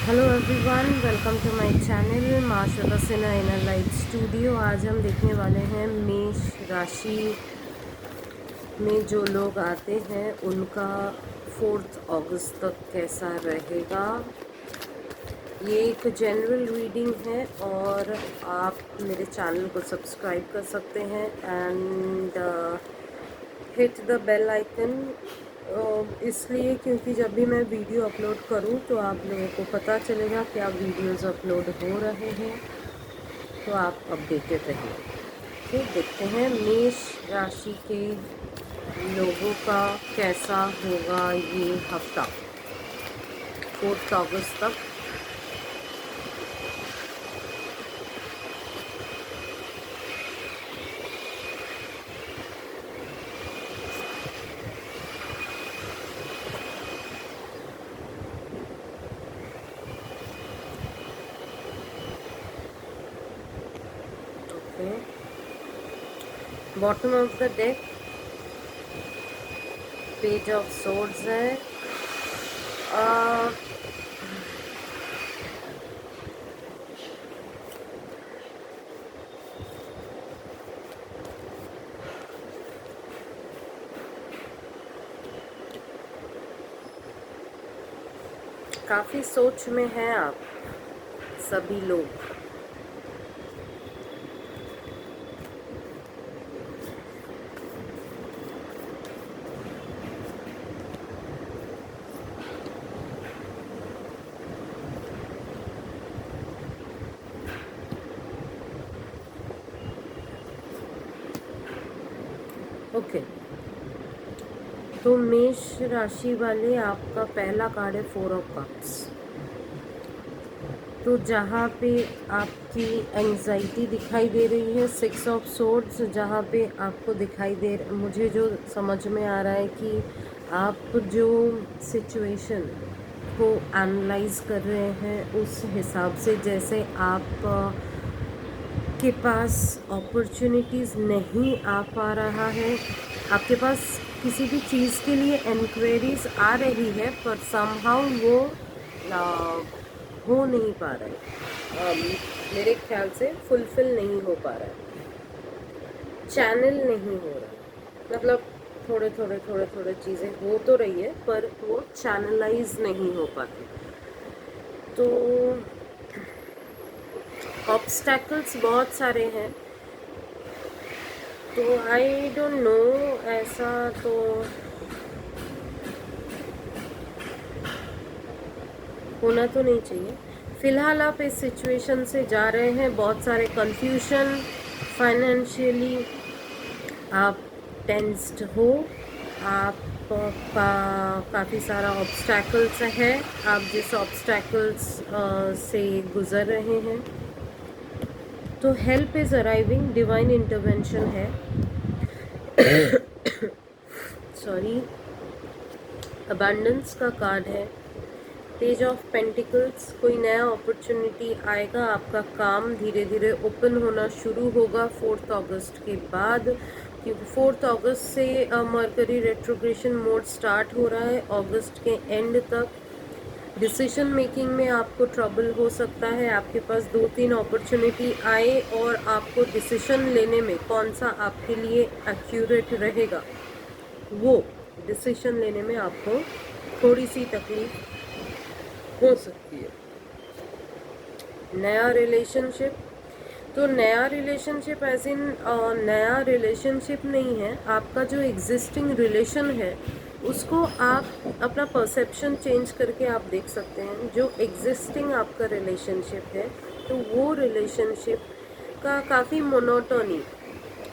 Hello everyone, welcome to my channel माशाल्लाह Sinha inner light studio. आज हम देखने वाले हैं मेष राशि में जो लोग आते हैं उनका 4 अगस्त तक कैसा रहेगा। ये एक जनरल रीडिंग है और आप मेरे चैनल को सब्सक्राइब कर सकते हैं and hit the bell icon, इसलिए क्योंकि जब भी मैं वीडियो अपलोड करूं तो आप लोगों को पता चलेगा क्या वीडियोस अपलोड हो रहे हैं, तो आप अपडेटेड रहिए। फिर देखते हैं मेष राशि के लोगों का कैसा होगा ये हफ्ता 4 अगस्त तक। Okay, bottom of the deck page of swords है। काफ़ी सोच में हैं आप सभी लोग। ओके, तो मेष राशि वाले, आपका पहला कार्ड है 4 ऑफ कप्स। तो जहाँ पे आपकी एंजाइटी दिखाई दे रही है 6 ऑफ सोर्ड्स, जहाँ पे आपको दिखाई दे मुझे जो समझ में आ रहा है कि आप जो सिचुएशन को एनालाइज कर रहे हैं उस हिसाब से जैसे आप के पास अपॉर्चुनिटीज़ नहीं आ पा रहा है, आपके पास किसी भी चीज़ के लिए इंक्वायरीज आ रही है पर समहाउ वो हो नहीं पा रहा है, मेरे ख्याल से फुलफिल नहीं हो पा रहा है, चैनल नहीं हो रहा है। मतलब थोड़े चीज़ें हो तो रही है पर वो चैनलाइज नहीं हो पाती। तो ऑब्स्टैकल्स बहुत सारे हैं, तो आई डोंट नो, ऐसा तो होना तो नहीं चाहिए। फ़िलहाल आप इस सिचुएशन से जा रहे हैं, बहुत सारे कंफ्यूजन, फाइनेंशियली आप टेंस्ड हो, आप काफ़ी सारा ऑब्स्टैकल्स है, आप जिस ऑब्स्टैकल्स से गुज़र रहे हैं। तो help is arriving, divine intervention है। सॉरी, अबंडेंस का कार्ड है। पेज ऑफ पेंटिकल्स, कोई नया अपॉर्चुनिटी आएगा, आपका काम धीरे धीरे ओपन होना शुरू होगा 4 अगस्त के बाद, क्योंकि 4 अगस्त से मरकरी रेट्रोग्रेशन मोड स्टार्ट हो रहा है अगस्त के एंड तक। डिसीजन मेकिंग में आपको ट्रबल हो सकता है, आपके पास 2-3 अपॉर्चुनिटी आए और आपको डिसीजन लेने में कौन सा आपके लिए एक्यूरेट रहेगा, वो डिसीजन लेने में आपको थोड़ी सी तकलीफ हो सकती है। नया रिलेशनशिप, तो नया रिलेशनशिप एज इन नया रिलेशनशिप नहीं है, आपका जो एग्जिस्टिंग रिलेशन है उसको आप अपना परसेप्शन चेंज करके आप देख सकते हैं। जो एग्जिस्टिंग आपका रिलेशनशिप है तो वो रिलेशनशिप का काफ़ी मोनोटोनी,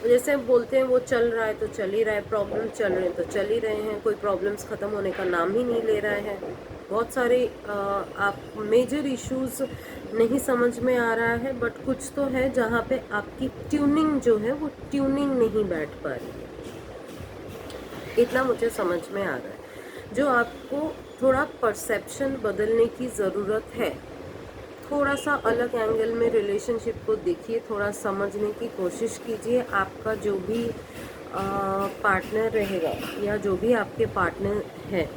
जैसे हम बोलते हैं वो चल रहा है तो चल ही रहा है, प्रॉब्लम चल रहे हैं तो चल ही रहे हैं, कोई प्रॉब्लम्स ख़त्म होने का नाम ही नहीं ले रहा है। बहुत सारे आप मेजर इश्यूज नहीं समझ में आ रहा है, बट कुछ तो है जहाँ पे आपकी ट्यूनिंग जो है वो ट्यूनिंग नहीं बैठ पा रही है, इतना मुझे समझ में आ रहा है। जो आपको थोड़ा परसेप्शन बदलने की ज़रूरत है, थोड़ा सा अलग एंगल में रिलेशनशिप को देखिए, थोड़ा समझने की कोशिश कीजिए। आपका जो भी पार्टनर रहेगा या जो भी आपके पार्टनर है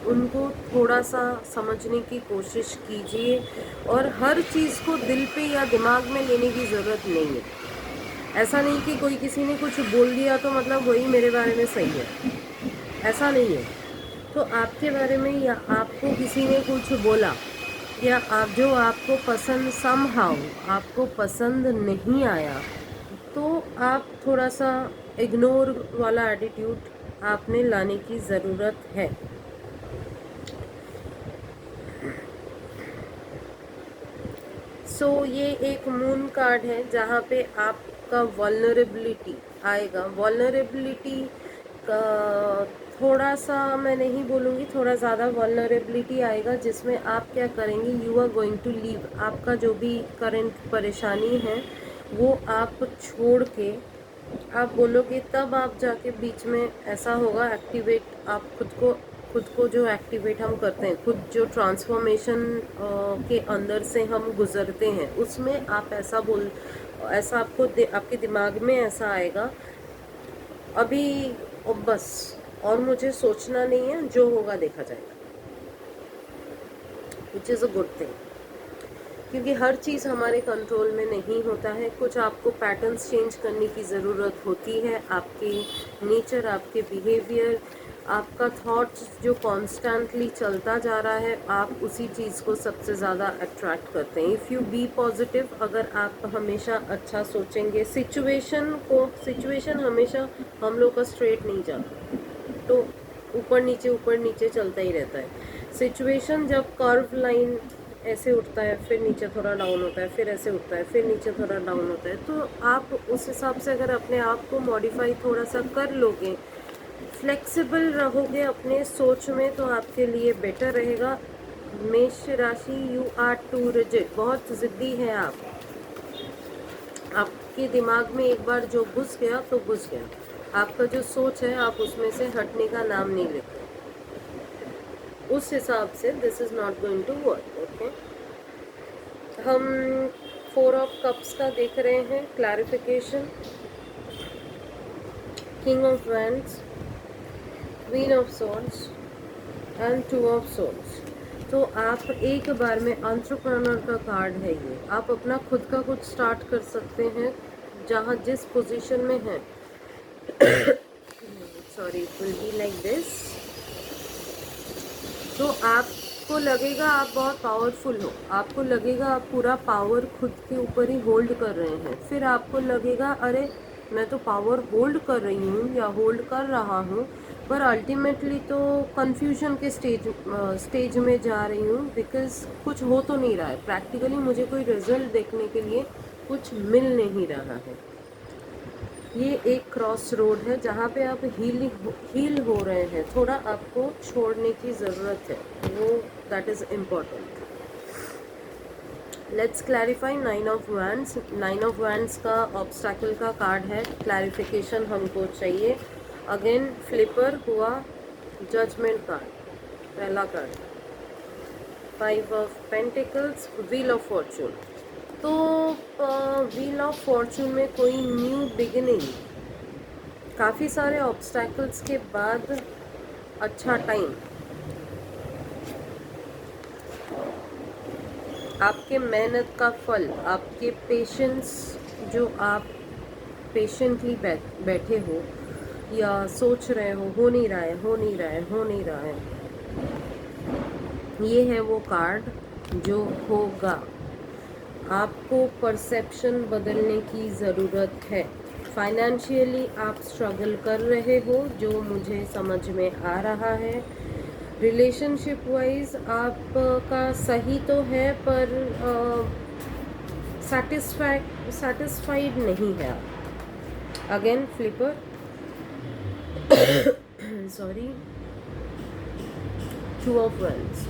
उनको थोड़ा सा समझने की कोशिश कीजिए, और हर चीज़ को दिल पे या दिमाग में लेने की ज़रूरत नहीं है। ऐसा नहीं कि कोई किसी ने कुछ बोल दिया तो मतलब वही मेरे बारे में सही है, ऐसा नहीं है। तो आपके बारे में या आपको किसी ने कुछ बोला, या आप जो आपको पसंद समहाउ आपको पसंद नहीं आया, तो आप थोड़ा सा इग्नोर वाला एटीट्यूड आपने लाने की ज़रूरत है। ये एक मून कार्ड है जहाँ पे आपका वल्नरेबिलिटी आएगा। वल्नरेबिलिटी का थोड़ा सा, मैं नहीं बोलूँगी, थोड़ा ज़्यादा वल्नरेबिलिटी आएगा, जिसमें आप क्या करेंगे, you are going to leave. आपका जो भी करंट परेशानी है वो आप छोड़ के आप बोलोगे, तब आप जाके बीच में ऐसा होगा एक्टिवेट, आप खुद को जो एक्टिवेट हम करते हैं, खुद जो ट्रांसफॉर्मेशन के अंदर से हम गुजरते हैं, उसमें आप ऐसा आपके दिमाग में ऐसा आएगा अभी, और बस, और मुझे सोचना नहीं है, जो होगा देखा जाएगा, which is a good thing. क्योंकि हर चीज़ हमारे कंट्रोल में नहीं होता है। कुछ आपको पैटर्न्स चेंज करने की ज़रूरत होती है, आपके नेचर, आपके बिहेवियर, आपका थॉट्स जो कॉन्स्टेंटली चलता जा रहा है, आप उसी चीज़ को सबसे ज़्यादा अट्रैक्ट करते हैं। इफ़ यू बी पॉजिटिव, अगर आप हमेशा अच्छा सोचेंगे, सिचुएशन हमेशा हम लोग का स्ट्रेट नहीं जाता, तो ऊपर नीचे चलता ही रहता है। सिचुएशन जब कर्व लाइन ऐसे उठता है, फिर नीचे थोड़ा डाउन होता है, फिर ऐसे उठता है, फिर नीचे थोड़ा डाउन होता है, तो आप उस हिसाब से अगर अपने आप को मॉडिफाई थोड़ा सा कर लोगे, फ्लेक्सिबल रहोगे अपने सोच में, तो आपके लिए बेटर रहेगा। मेष राशि, यू आर टू रिजिड, बहुत ज़िद्दी हैं आप। आपके दिमाग में एक बार जो घुस गया तो घुस गया। आपका जो सोच है, आप उसमें से हटने का नाम नहीं लेते। उस हिसाब से this is not going to work. Okay, हम 4 ऑफ कप्स का देख रहे हैं clarification. King of wands, queen of swords and 2 of swords. तो आप एक बार में, एंटरप्रेन्योर का कार्ड है ये, आप अपना खुद का कुछ स्टार्ट कर सकते हैं जहाँ जिस पोजीशन में हैं। Sorry, it will be like this. तो आपको लगेगा आप बहुत पावरफुल हो, आपको लगेगा आप पूरा पावर खुद के ऊपर ही होल्ड कर रहे हैं, फिर आपको लगेगा अरे मैं तो पावर होल्ड कर रही हूँ या होल्ड कर रहा हूँ, पर अल्टीमेटली तो कंफ्यूजन के स्टेज में जा रही हूँ, बिकॉज कुछ हो तो नहीं रहा है, प्रैक्टिकली मुझे कोई रिजल्ट देखने के लिए कुछ मिल नहीं रहा है। ये एक क्रॉस रोड है जहाँ पे आप हील हो रहे हैं, थोड़ा आपको छोड़ने की ज़रूरत है, वो that is important. Let's clarify 9 of wands. 9 of wands का ऑब्स्टैकल का कार्ड है, क्लैरिफिकेशन हमको चाहिए। अगेन फ्लिपर हुआ जजमेंट कार्ड, पहला card. 5 of pentacles, wheel of Fortune. तो व्हील ऑफ फॉर्चून में कोई न्यू बिगिनिंग, काफ़ी सारे ऑब्स्टैकल्स के बाद अच्छा टाइम, आपके मेहनत का फल, आपके पेशेंस, जो आप पेशेंटली बैठे हो या सोच रहे हो नहीं रहा है, हो नहीं रहा है, ये है वो कार्ड जो होगा। आपको परसेप्शन बदलने की ज़रूरत है। फाइनेंशियली आप स्ट्रगल कर रहे हो, जो मुझे समझ में आ रहा है। रिलेशनशिप वाइज आपका सही तो है, पर सेटिस्फाइड नहीं है आप। Again flipper, sorry, 2 of wands.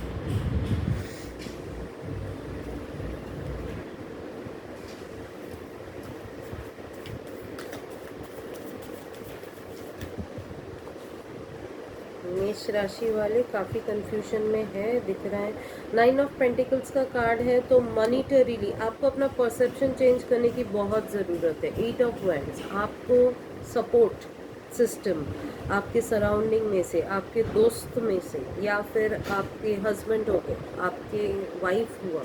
मेष राशि वाले काफ़ी कंफ्यूजन में है, दिख रहा है। 9 ऑफ पेंटिकल्स का कार्ड है, तो मॉनिटरीली आपको अपना परसेप्शन चेंज करने की बहुत ज़रूरत है। 8 ऑफ वैंड्स, आपको सपोर्ट, सिस्टम, आपके सराउंडिंग में से, आपके दोस्त में से, या फिर आपके हस्बैंड हो गए, आपके वाइफ हुआ,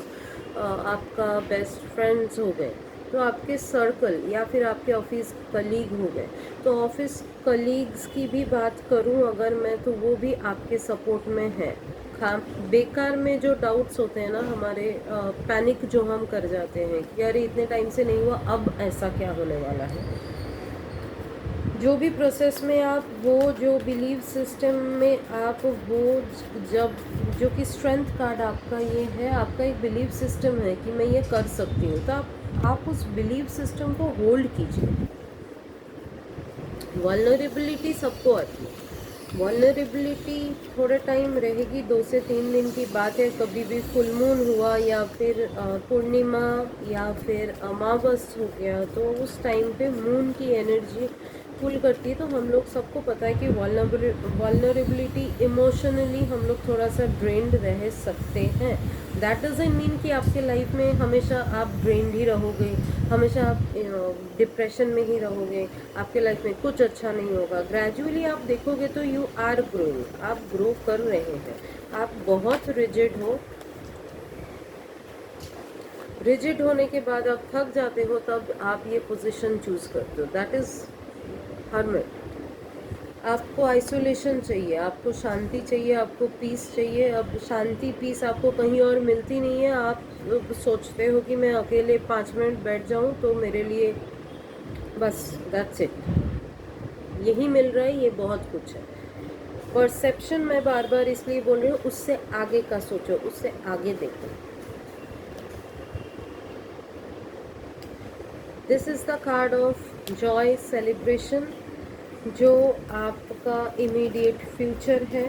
आपका बेस्ट फ्रेंड्स हो गए, तो आपके सर्कल या फिर आपके ऑफिस कलीग हो गए। तो ऑफिस कलीग्स की भी बात करूं अगर मैं, तो वो भी आपके सपोर्ट में है। खाम बेकार में जो डाउट्स होते हैं ना हमारे, पैनिक जो हम कर जाते हैं कि अरे इतने टाइम से नहीं हुआ, अब ऐसा क्या होने वाला है। जो भी प्रोसेस में आप वो जो बिलीव सिस्टम में आप वो जब जो कि स्ट्रेंथ कार्ड आपका ये है, आपका एक बिलीव सिस्टम है कि मैं ये कर सकती हूँ, तो आप उस बिलीव सिस्टम को होल्ड कीजिए। वल्नरेबिलिटी सबको आती है, वल्नरेबिलिटी थोड़ा टाइम रहेगी, 2 से 3 दिन की बात है। कभी भी फुल मून हुआ या फिर पूर्णिमा या फिर अमावस हो गया, तो उस टाइम पे मून की एनर्जी पुल करती है। तो हम लोग सबको पता है कि वल्नरेबिलिटी इमोशनली हम लोग थोड़ा सा ड्रेन्ड रह सकते हैं। दैट डजंट मीन कि आपके लाइफ में हमेशा आप ड्रेन्ड ही रहोगे, हमेशा आप डिप्रेशन में ही रहोगे, आपके लाइफ में कुछ अच्छा नहीं होगा। ग्रेजुअली आप देखोगे तो यू आर ग्रोइंग, आप ग्रो कर रहे हैं। आप बहुत रिजिड हो, रिजिड होने के बाद आप थक जाते हो, तब आप ये पोजीशन चूज करते हो, दैट इज हर्मिट। आपको आइसोलेशन चाहिए, आपको शांति चाहिए, आपको पीस चाहिए। अब शांति पीस आपको कहीं और मिलती नहीं है। आप सोचते हो कि मैं अकेले 5 मिनट बैठ जाऊं तो मेरे लिए बस दैट्स इट, यही मिल रहा है, ये बहुत कुछ है। परसेप्शन मैं बार बार इसलिए बोल रही हूँ, उससे आगे का सोचो, उससे आगे देखो। This is the card of joy celebration, जो आपका इमीडिएट फ्यूचर है।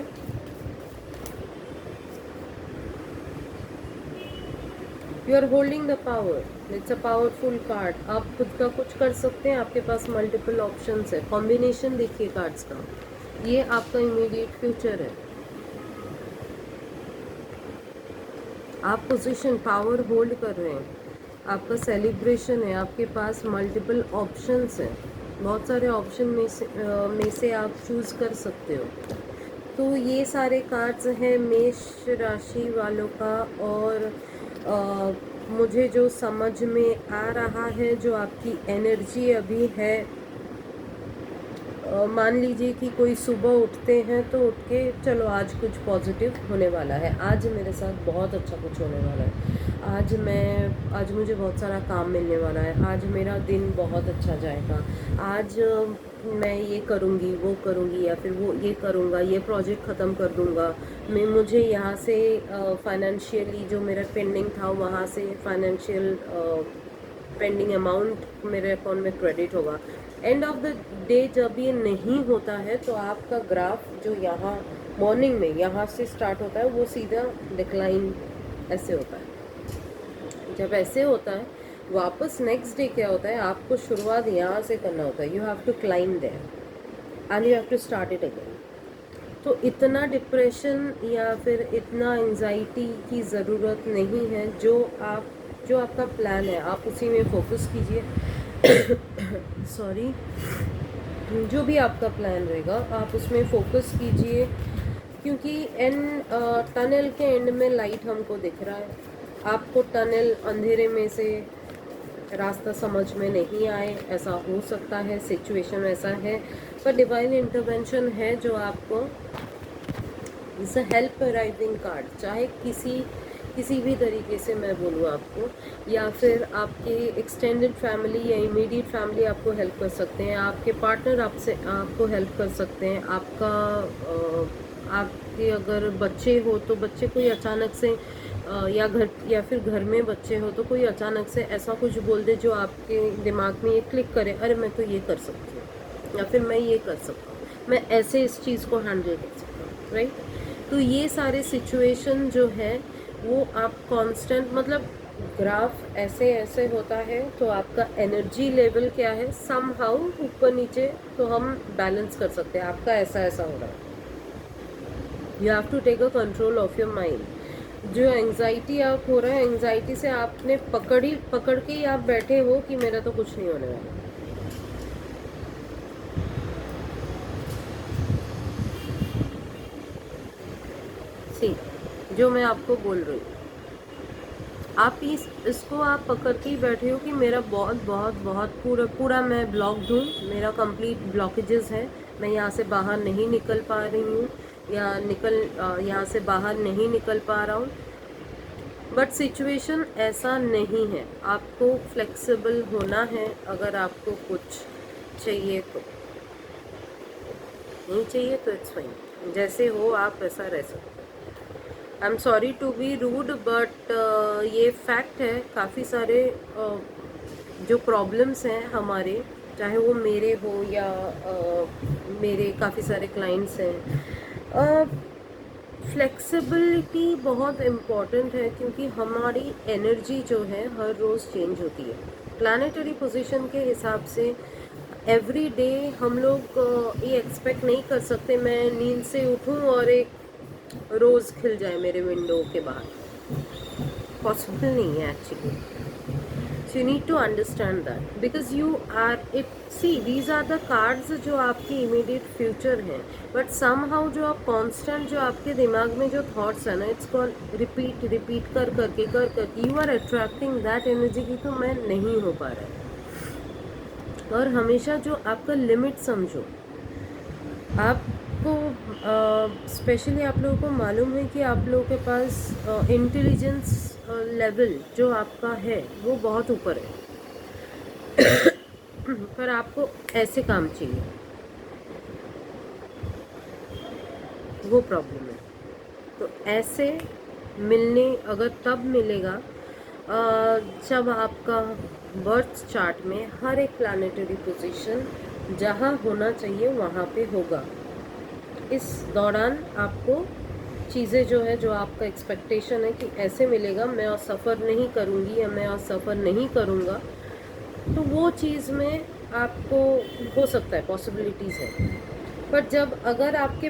You are holding the power, it's a powerful card. आप खुद का कुछ कर सकते हैं, आपके पास मल्टीपल ऑप्शंस है। कॉम्बिनेशन देखिए कार्ड्स का, ये आपका इमीडिएट फ्यूचर है। आप पोजीशन पावर होल्ड कर रहे हैं, आपका सेलिब्रेशन है, आपके पास मल्टीपल ऑप्शंस हैं, बहुत सारे ऑप्शन में से आप चूज़ कर सकते हो। तो ये सारे कार्ड्स हैं मेष राशि वालों का। और मुझे जो समझ में आ रहा है, जो आपकी एनर्जी अभी है, मान लीजिए कि कोई सुबह उठते हैं तो उठ के चलो आज कुछ पॉजिटिव होने वाला है, आज मेरे साथ बहुत अच्छा कुछ होने वाला है, आज मुझे बहुत सारा काम मिलने वाला है, आज मेरा दिन बहुत अच्छा जाएगा, आज मैं ये करूँगी वो करूँगी, या फिर वो ये करूँगा, ये प्रोजेक्ट ख़त्म कर दूँगा, मुझे यहाँ से फाइनेंशियली जो मेरा पेंडिंग था वहाँ से फाइनेंशियल पेंडिंग अमाउंट मेरे अकाउंट में क्रेडिट होगा। एंड ऑफ द डे जब ये नहीं होता है तो आपका ग्राफ जो यहाँ मॉर्निंग में यहाँ से स्टार्ट होता है वो सीधा डिक्लाइन ऐसे होता है। जब ऐसे होता है वापस नेक्स्ट डे क्या होता है, आपको शुरुआत यहाँ से करना होता है। You have to climb there and you have to start it again. तो इतना डिप्रेशन या फिर इतना एंजाइटी की ज़रूरत नहीं है। जो आपका प्लान है आप उसी में फोकस कीजिए। सॉरी, जो भी आपका प्लान रहेगा आप उसमें फोकस कीजिए, क्योंकि टनल के एंड में लाइट हमको दिख रहा है। आपको टनल अंधेरे में से रास्ता समझ में नहीं आए, ऐसा हो सकता है, सिचुएशन ऐसा है, पर डिवाइन इंटरवेंशन है जो आपको इस हेल्प अराइविंग कार्ड, चाहे किसी भी तरीके से मैं बोलूँ आपको, या फिर आपके एक्सटेंडेड फैमिली या इमीडिएट फैमिली आपको हेल्प कर सकते हैं, आपके पार्टनर आपको हेल्प कर सकते हैं, आपके अगर बच्चे हो तो बच्चे कोई अचानक से या फिर घर में बच्चे हो तो कोई अचानक से ऐसा कुछ बोल दे जो आपके दिमाग में ये क्लिक करे, अरे मैं तो ये कर सकती हूँ, या फिर मैं ये कर सकता हूँ, मैं ऐसे इस चीज़ को हैंडल कर सकता हूँ, राइट। तो ये सारे सिचुएशन जो है वो आप कांस्टेंट, मतलब ग्राफ ऐसे ऐसे होता है तो आपका एनर्जी लेवल क्या है, समहाउ ऊपर नीचे तो हम बैलेंस कर सकते हैं। आपका ऐसा ऐसा हो रहा है, you have to take a control of your mind. जो एंजाइटी आप हो रहा है, एंजाइटी से आपने पकड़ के ही आप बैठे हो कि मेरा तो कुछ नहीं होने वाला। सी जो मैं आपको बोल रही हूँ, आप इसको आप पकड़ के ही बैठे हो कि मेरा बहुत बहुत बहुत पूरा मैं ब्लॉक्ड हूँ, मेरा कंप्लीट ब्लॉकेजेस है, मैं यहाँ से बाहर नहीं निकल पा रही हूँ या यहाँ से बाहर नहीं निकल पा रहा हूँ। बट सिचुएशन ऐसा नहीं है, आपको फ्लेक्सिबल होना है। अगर आपको कुछ चाहिए तो, नहीं चाहिए तो इट्स फाइन, जैसे हो आप वैसा रह सकते। I am sorry to be rude but ये फैक्ट है। काफ़ी सारे जो प्रॉब्लम्स हैं हमारे, चाहे वो मेरे हो या मेरे काफ़ी सारे क्लाइंट्स हैं, फ्लेक्सिबिलिटी बहुत इम्पॉर्टेंट है क्योंकि हमारी एनर्जी जो है हर रोज़ चेंज होती है। प्लानिटरी पोजीशन के हिसाब से एवरी डे हम लोग ये एक्सपेक्ट नहीं कर सकते मैं नींद से उठूं और एक रोज़ खिल जाए मेरे विंडो के बाहर, पॉसिबल नहीं है actually. So you need to understand that because you are it. See these are the cards जो आपकी इमीडिएट फ्यूचर हैं, बट सम हाउ जो आप कॉन्स्टेंट जो आपके दिमाग में जो थॉट्स है ना, इट्स कॉल रिपीट कर करके you are attracting that energy की तो मैं नहीं हो पा रहा है। और हमेशा जो आपका लिमिट समझो, आपको स्पेशली आप लोगों को मालूम है कि आप लोगों के पास इंटेलिजेंस लेवल जो आपका है वो बहुत ऊपर है पर आपको ऐसे काम चाहिए, वो प्रॉब्लम है। तो ऐसे मिलने अगर तब मिलेगा जब आपका बर्थ चार्ट में हर एक प्लानिटरी पोजीशन जहाँ होना चाहिए वहाँ पे होगा। इस दौरान आपको चीज़ें जो है, जो आपका एक्सपेक्टेशन है कि ऐसे मिलेगा, मैं और सफ़र नहीं करूँगी या मैं और सफ़र नहीं करूँगा, तो वो चीज़ में आपको हो सकता है, पॉसिबिलिटीज़ है। पर जब अगर आप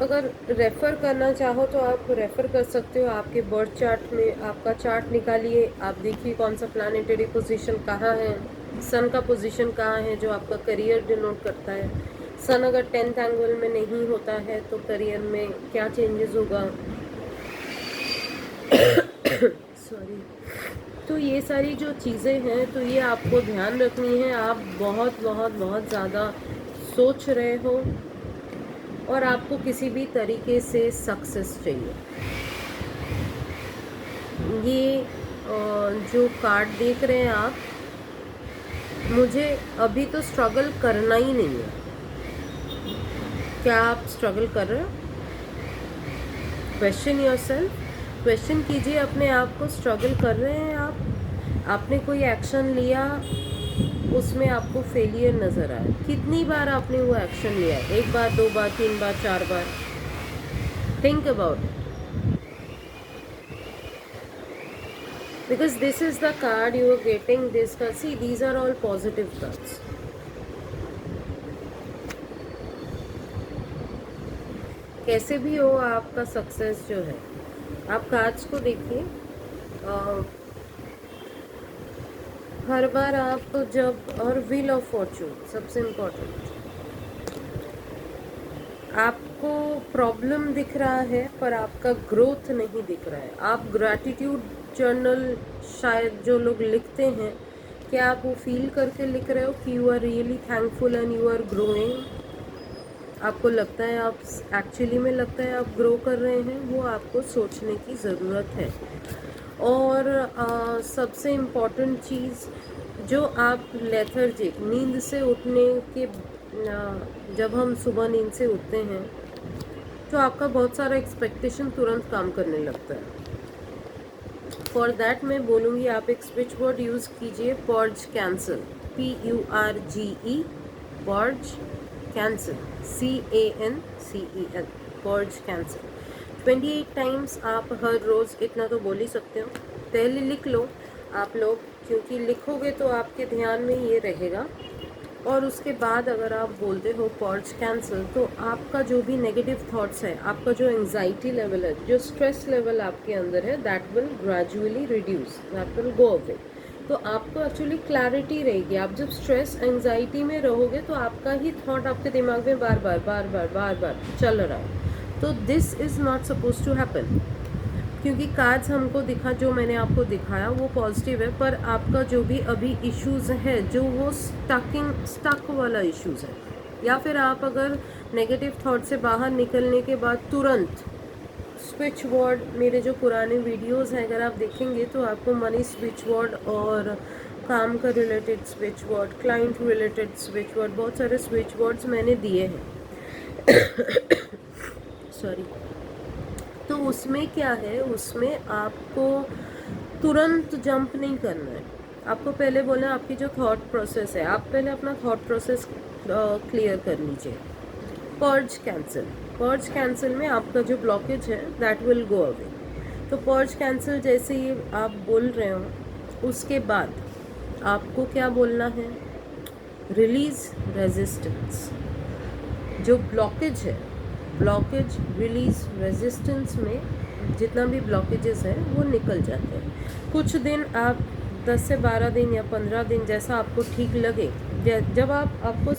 अगर रेफ़र करना चाहो तो आप रेफ़र कर सकते हो आपके बर्थ चार्ट में। आपका चार्ट निकालिए, आप देखिए कौन सा प्लानिटरी पोजीशन कहाँ है, सन का पोजीशन कहाँ है जो आपका करियर डिनोट करता है। सन अगर 10th एंगल में नहीं होता है तो करियर में क्या चेंजेस होगा सॉरी। तो ये सारी जो चीज़ें हैं तो ये आपको ध्यान रखनी है। आप बहुत बहुत बहुत ज़्यादा सोच रहे हो और आपको किसी भी तरीके से सक्सेस चाहिए। ये जो कार्ड देख रहे हैं आप, मुझे अभी तो स्ट्रगल करना ही नहीं है। क्या आप स्ट्रगल कर रहे हो? क्वेश्चन योरसेल्फ, क्वेश्चन कीजिए अपने आप को, स्ट्रगल कर रहे हैं आप? आपने कोई एक्शन लिया, उसमें आपको फेलियर नज़र आया, कितनी बार आपने वो एक्शन लिया? 1 बार, 2 बार, 3 बार, 4 बार? Think about it, because this is the card you are getting. This card, see, these are all positive cards. कैसे भी हो आपका सक्सेस जो है, आप कार्ड्स को देखिए। हर बार आप जब, और व्हील ऑफ फॉर्चून सबसे इम्पोर्टेंट, आपको प्रॉब्लम दिख रहा है पर आपका ग्रोथ नहीं दिख रहा है। आप ग्रैटिट्यूड जर्नल शायद जो लोग लिखते हैं, क्या आप वो फील करके लिख रहे हो कि you are really thankful and you are growing? आपको लगता है, आप एक्चुअली में लगता है आप ग्रो कर रहे हैं? वो आपको सोचने की ज़रूरत है। और सबसे इम्पॉर्टेंट चीज़, जो आप लेथर्जिक नींद से उठने के जब हम सुबह नींद से उठते हैं तो आपका बहुत सारा एक्सपेक्टेशन तुरंत काम करने लगता है। फॉर दैट मैं बोलूँगी आप एक स्विच वर्ड यूज़ कीजिए, purge cancel, PURGE, purge cancel, CANCEL, purge cancel. 28 times आप हर रोज़, इतना तो बोल ही सकते हो। पहले लिख लो आप लोग, क्योंकि लिखोगे तो आपके ध्यान में ये रहेगा। और उसके बाद अगर आप बोलते हो पर्ज कैंसिल, तो आपका जो भी नेगेटिव थॉट्स है, आपका जो एंजाइटी लेवल है, जो स्ट्रेस लेवल आपके अंदर है, that will gradually reduce, that will go away. तो आपको एक्चुअली क्लैरिटी रहेगी। आप जब स्ट्रेस एंजाइटी में रहोगे तो आपका ही थॉट आपके दिमाग में बार बार चल रहा है। तो this is not suppose to happen, क्योंकि कार्ड्स हमको दिखा, जो मैंने आपको दिखाया वो पॉजिटिव है, पर आपका जो भी अभी इश्यूज़ है जो वो स्टक वाला इश्यूज़ है, या फिर आप अगर नेगेटिव थॉट से बाहर निकलने के बाद तुरंत स्विच वर्ड, मेरे जो पुराने वीडियोस हैं अगर आप देखेंगे तो आपको मनी स्विच वर्ड और काम का related switch word, client related switch word, बहुत सारे स्विच वर्ड्स मैंने दिए हैं सॉरी। तो उसमें क्या है, उसमें आपको तुरंत जंप नहीं करना है, आपको पहले बोलना है आपकी जो थॉट प्रोसेस है, आप पहले अपना थॉट प्रोसेस क्लियर कर लीजिए। पर्ज कैंसिल में आपका जो ब्लॉकेज है दैट विल गो अवे। तो पर्ज कैंसिल जैसे ही आप बोल रहे हो उसके बाद आपको क्या बोलना है, रिलीज रेजिस्टेंस। जो ब्लॉकेज है, ब्लॉकेज रिलीज रेजिस्टेंस में जितना भी ब्लॉकेजेस हैं वो निकल जाते हैं। कुछ दिन आप 10 से 12 दिन या 15 दिन जैसा आपको ठीक लगे, जब आपको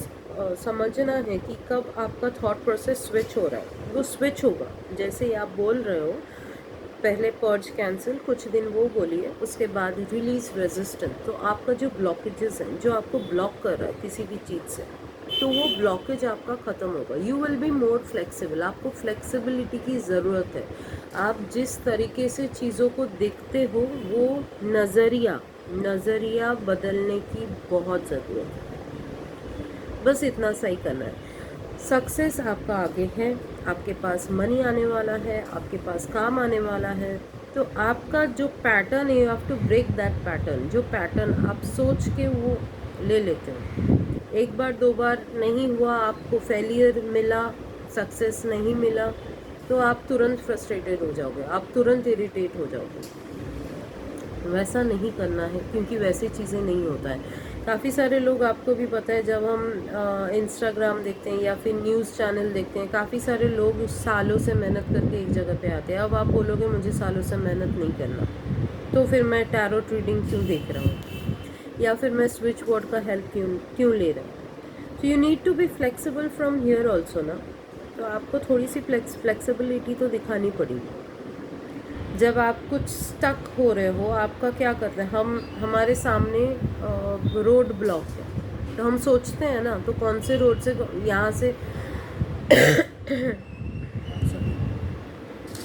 समझना है कि कब आपका थॉट प्रोसेस स्विच हो रहा है, वो स्विच होगा। जैसे ही आप बोल रहे हो पहले पर्ज कैंसिल, कुछ दिन वो बोलिए, उसके बाद रिलीज रेजिस्टेंस। तो आपका जो ब्लॉकेजेस हैं, जो आपको ब्लॉक कर रहा है किसी भी चीज़ से, तो वो ब्लॉकेज आपका ख़त्म होगा। You will be more flexible. आपको फ्लेक्सिबिलिटी की ज़रूरत है। आप जिस तरीके से चीज़ों को देखते हो वो नज़रिया बदलने की बहुत ज़रूरत है। बस इतना सही करना है। सक्सेस आपका आगे है, आपके पास मनी आने वाला है, आपके पास काम आने वाला है। तो आपका जो पैटर्न है, you have to break that pattern. जो पैटर्न आप सोच के वो ले लेते हो, एक बार दो बार नहीं हुआ, आपको फेलियर मिला, सक्सेस नहीं मिला, तो आप तुरंत फ्रस्ट्रेटेड हो जाओगे, आप तुरंत इरिटेट हो जाओगे। वैसा नहीं करना है, क्योंकि वैसी चीज़ें नहीं होता है। काफ़ी सारे लोग, आपको भी पता है, जब हम इंस्टाग्राम देखते हैं या फिर न्यूज़ चैनल देखते हैं, काफ़ी सारे लोग सालों से मेहनत करके एक जगह पे आते हैं। अब आप बोलोगे मुझे सालों से मेहनत नहीं करना, तो फिर मैं टैरोट रीडिंग क्यों देख रहा हूँ, या फिर मैं स्विच बोर्ड का हेल्प क्यों ले रहा हूँ। तो you need to be flexible from here also ना। तो आपको थोड़ी सी फ्लेक्सिबिलिटी तो दिखानी पड़ेगी। जब आप कुछ स्टक हो रहे हो, आपका क्या करते हैं, हमारे सामने रोड ब्लॉक है, तो हम सोचते हैं ना, तो कौन से रोड से, यहाँ से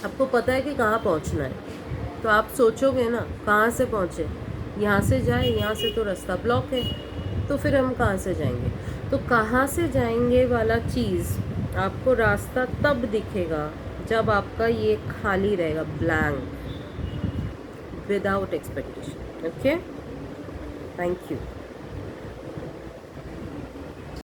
आपको पता है कि कहाँ पहुँचना है, तो आप सोचोगे ना कहाँ से पहुँचे, यहाँ से जाए, यहाँ से तो रास्ता ब्लॉक है, तो फिर हम कहाँ से जाएंगे। तो कहाँ से जाएंगे वाला चीज़, आपको रास्ता तब दिखेगा जब आपका ये खाली रहेगा, blank, without expectation. Okay, thank you.